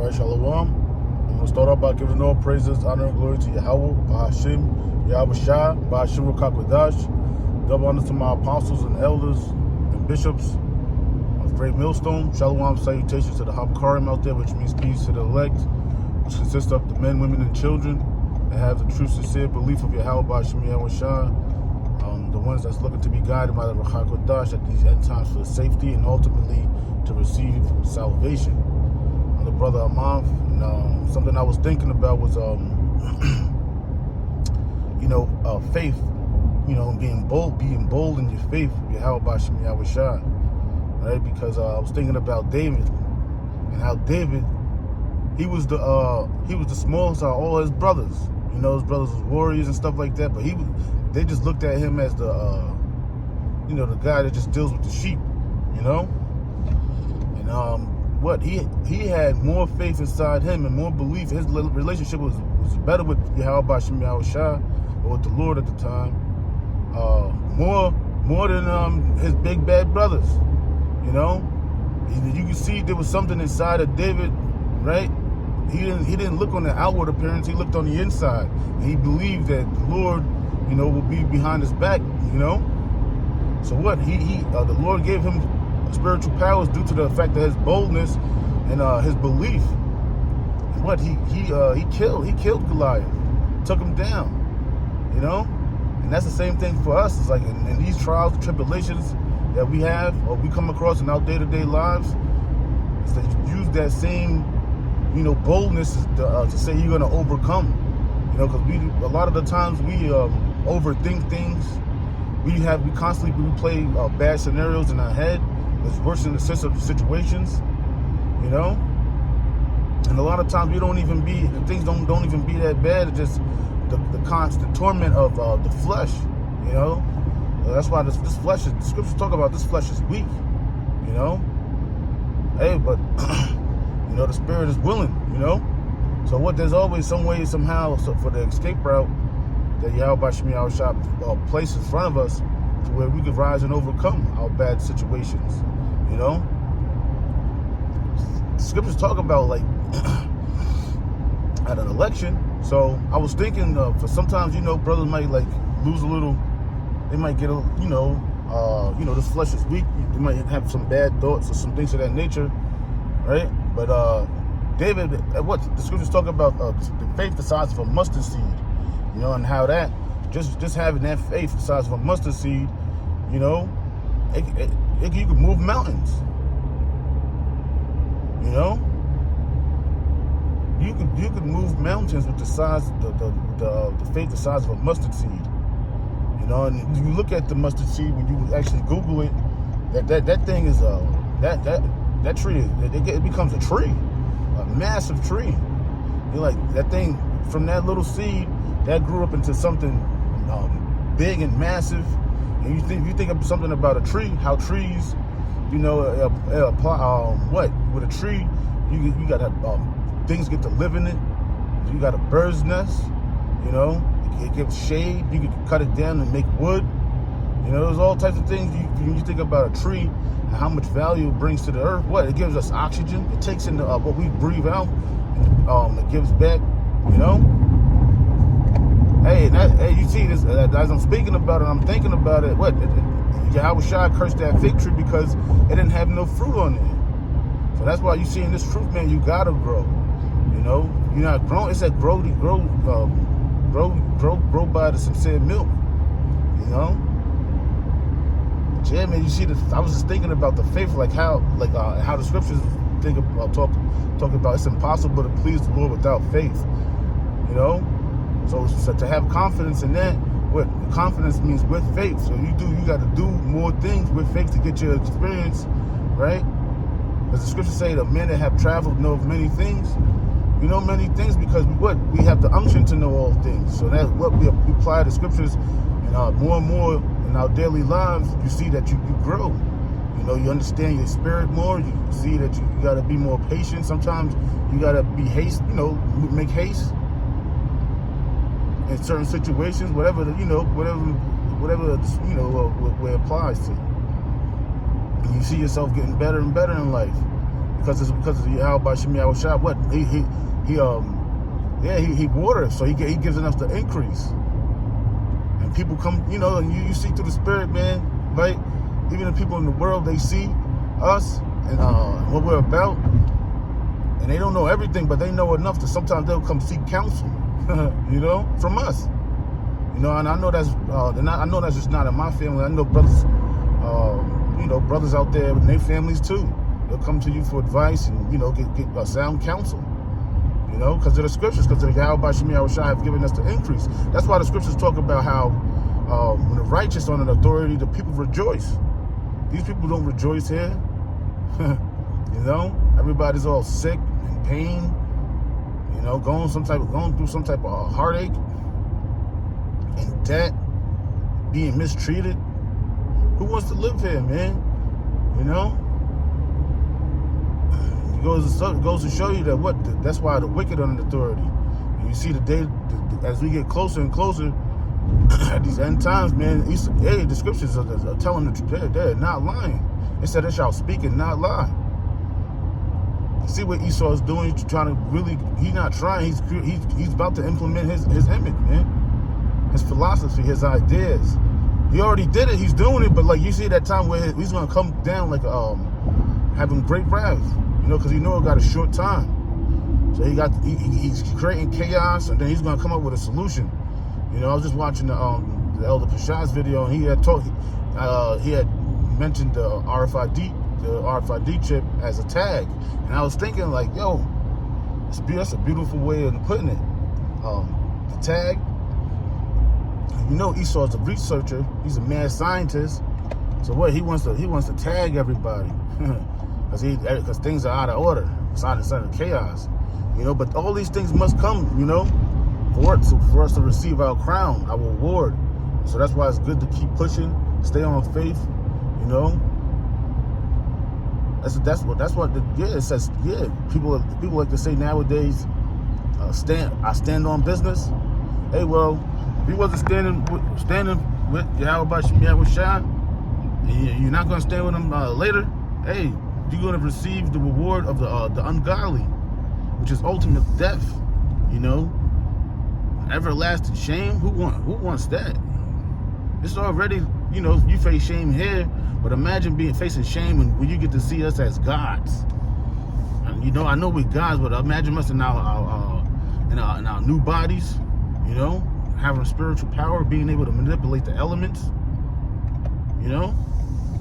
Right, Shalom. I'm going to start off by giving all praises, honor, and glory to Yahweh, Bahashim, Yahweh Shah, Bahashim Rukakwadash. Double honor to my apostles and elders and bishops of Great Millstone. Shalom, salutations to the Hamkarim out there, which means peace to the elect, which consists of the men, women, and children that have the true, sincere belief of Yahweh, Bahashim, Yahweh Shah. The ones that's looking to be guided by the Rukakwadash at these end times for safety and ultimately to receive salvation. The brother Amanf, and something I was thinking about was, faith. Being bold in your faith, Yahweh Bashim Yahweh Shah, right? Because I was thinking about David and how David, he was the smallest of all his brothers. His brothers was warriors and stuff like that, but they just looked at him as the guy that just deals with the sheep, What he had more faith inside him and more belief. His relationship was better with Yahweh Bashim Yahweh Shah, or with the Lord at the time, more than his big bad brothers. You can see there was something inside of David, right? He didn't look on the outward appearance. He looked on the inside, and he believed that the Lord, would be behind his back. So what the Lord gave him spiritual powers due to the fact of his boldness and his belief. And what he killed Goliath, took him down, and that's the same thing for us. It's like in these trials and tribulations that we have or we come across in our day-to-day lives, is that you use that same boldness to say you're going to overcome, because a lot of the times we overthink things. We constantly replay bad scenarios in our head. It's worse in the sense of situations, and a lot of times things don't even be that bad. It's just the constant torment of the flesh, That's why this flesh the scriptures talk about this flesh is weak, Hey, but the spirit is willing, So there's always some way somehow for the escape route that Yahweh Bashim Yahweh Shah placed in front of us, to where we could rise and overcome our bad situations, Scriptures talk about at an election. So I was thinking for sometimes, brothers might lose a little. They might get this flesh is weak. They might have some bad thoughts or some things of that nature, right? But David, what the Scriptures talk about the faith the size of a mustard seed, and how that just having that faith the size of a mustard seed, you can move mountains. You could move mountains with the size, the faith the size of a mustard seed. And you look at the mustard seed when you actually Google it. That thing is that tree it becomes a tree, a massive tree. That thing from that little seed that grew up into something big and massive. And you think of something about a tree, how trees, with a tree, you got things get to live in it. You got a bird's nest, it gives shade. You can cut it down and make wood. There's all types of things. When you think about a tree and how much value it brings to the earth, it gives us oxygen. It takes in what we breathe out. It gives back, Hey, you see this, as I'm speaking about it, I'm thinking about it, Yahweh Shah cursed that fig tree because it didn't have no fruit on it. So that's why you see in this truth, man, you gotta grow. You're not growing. It said grow by the sincere milk. But yeah, man, you see this. I was just thinking about the faith, how the scriptures talk about it's impossible to please the Lord without faith. So to have confidence in that, what confidence means with faith. So you got to do more things with faith to get your experience, right? As the scriptures say, the men that have traveled know of many things. We know many things because we have the unction to know all things. So that's what we apply the scriptures, and more and more in our daily lives, you see that you grow. You understand your spirit more. You see that you got to be more patient. Sometimes you got to be make haste in certain situations, whatever where it applies to. And you see yourself getting better and better in life. because of Yahweh Shem Yahweh Shah. What he waters, so he gives enough to increase. And people come, you know, and you see through the Spirit, man, right? Even the people in the world, they see us and what we're about, and they don't know everything, but they know enough that sometimes they'll come seek counsel, you know, from us. You know, and I know that's I know that's just not in my family. I know brothers, you know, brothers out there with their families too. They'll come to you for advice and, you know, get sound counsel. You know, because of the scriptures, because of the Yahweh Shem Yahweh Shai have given us the increase. That's why the scriptures talk about how when the righteous are in authority, the people rejoice. These people don't rejoice here. You know, everybody's all sick and pain. You know, going through some type of heartache and debt, being mistreated. Who wants to live here, man? You know. It goes to show you that that's why the wicked are in authority. And you see the day as we get closer and closer at these end times, man. The scriptures are telling the truth. They're not lying. It said they shall speak and not lie. You see what Esau is doing? He's trying to really. He's not trying. He's about to implement his image, man. His philosophy, his ideas. He already did it. He's doing it. But like you see that time where he's gonna come down like having great wrath. You know, because he know it got a short time. So he's creating chaos, and then he's gonna come up with a solution. You know, I was just watching the Elder Pashad's video, and he had mentioned the RFID chip as a tag, and I was thinking like, yo, that's a beautiful way of putting it. The tag. You know, Esau's a researcher. He's a mad scientist. So what he wants to tag everybody. Because things are out of order, it's out of chaos, you know. But all these things must come, you know, for us to receive our crown, our reward. So that's why it's good to keep pushing, stay on faith, you know. That's what it says. Yeah, people like to say nowadays, I stand on business. Hey, well, if you wasn't standing with Yahweh Shem Yahweh Shai, you're not gonna stand with him later. Hey, you're going to receive the reward of the ungodly, which is ultimate death, you know, everlasting shame. Who wants that? It's already, you know, you face shame here, but imagine facing shame when you get to see us as gods. And, you know, I know we're gods, but imagine us in our new bodies, you know, having spiritual power, being able to manipulate the elements, you know.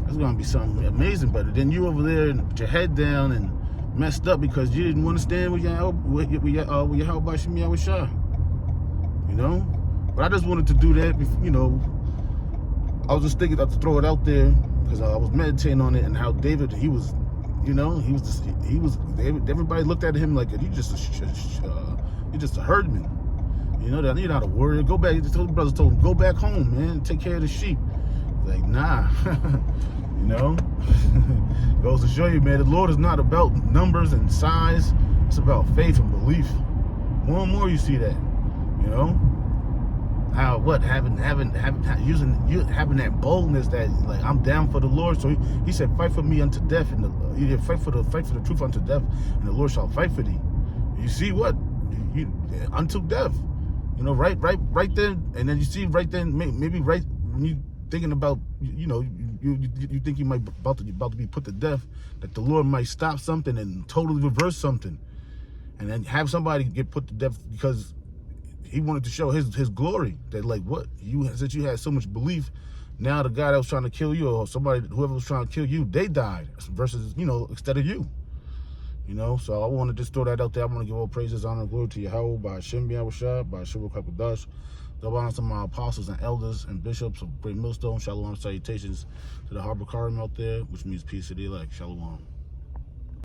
It's gonna be something amazing, but then you over there and put your head down and messed up because you didn't want to stand with your Yahweh Shem Yahweh Shai. You know, but I just wanted to do that. You know, I was just thinking to throw it out there because I was meditating on it and how David, he was, you know, everybody looked at him like you're just a herdman. You know that you're not a warrior. Go back. The brothers told him, go back home, man. Take care of the sheep. Like, nah. You know, goes to show you, man, the Lord is not about numbers and size. It's about faith and belief. More and more you see that, you know, how having that boldness that like I'm down for the Lord. So he said, fight for me unto death, and fight for the truth unto death, and the Lord shall fight for thee. You see what? Unto death. You know, right there, and then you see right then, maybe right when you thinking about, you know, you think you might about to be put to death, that the Lord might stop something and totally reverse something, and then have somebody get put to death because he wanted to show his glory. That like what since you had so much belief, now the guy that was trying to kill you or whoever was trying to kill you, they died versus, you know, instead of you. You know, so I want to just throw that out there. I want to give all praises, honor, and glory to Yahweh by Shem Yahweh Shai, by Shuruk HaKadosh. Double honor to my apostles and elders and bishops of Great Millstone. Shalom, salutations to the Harbor Karim out there, which means peace to the elect. Shalom.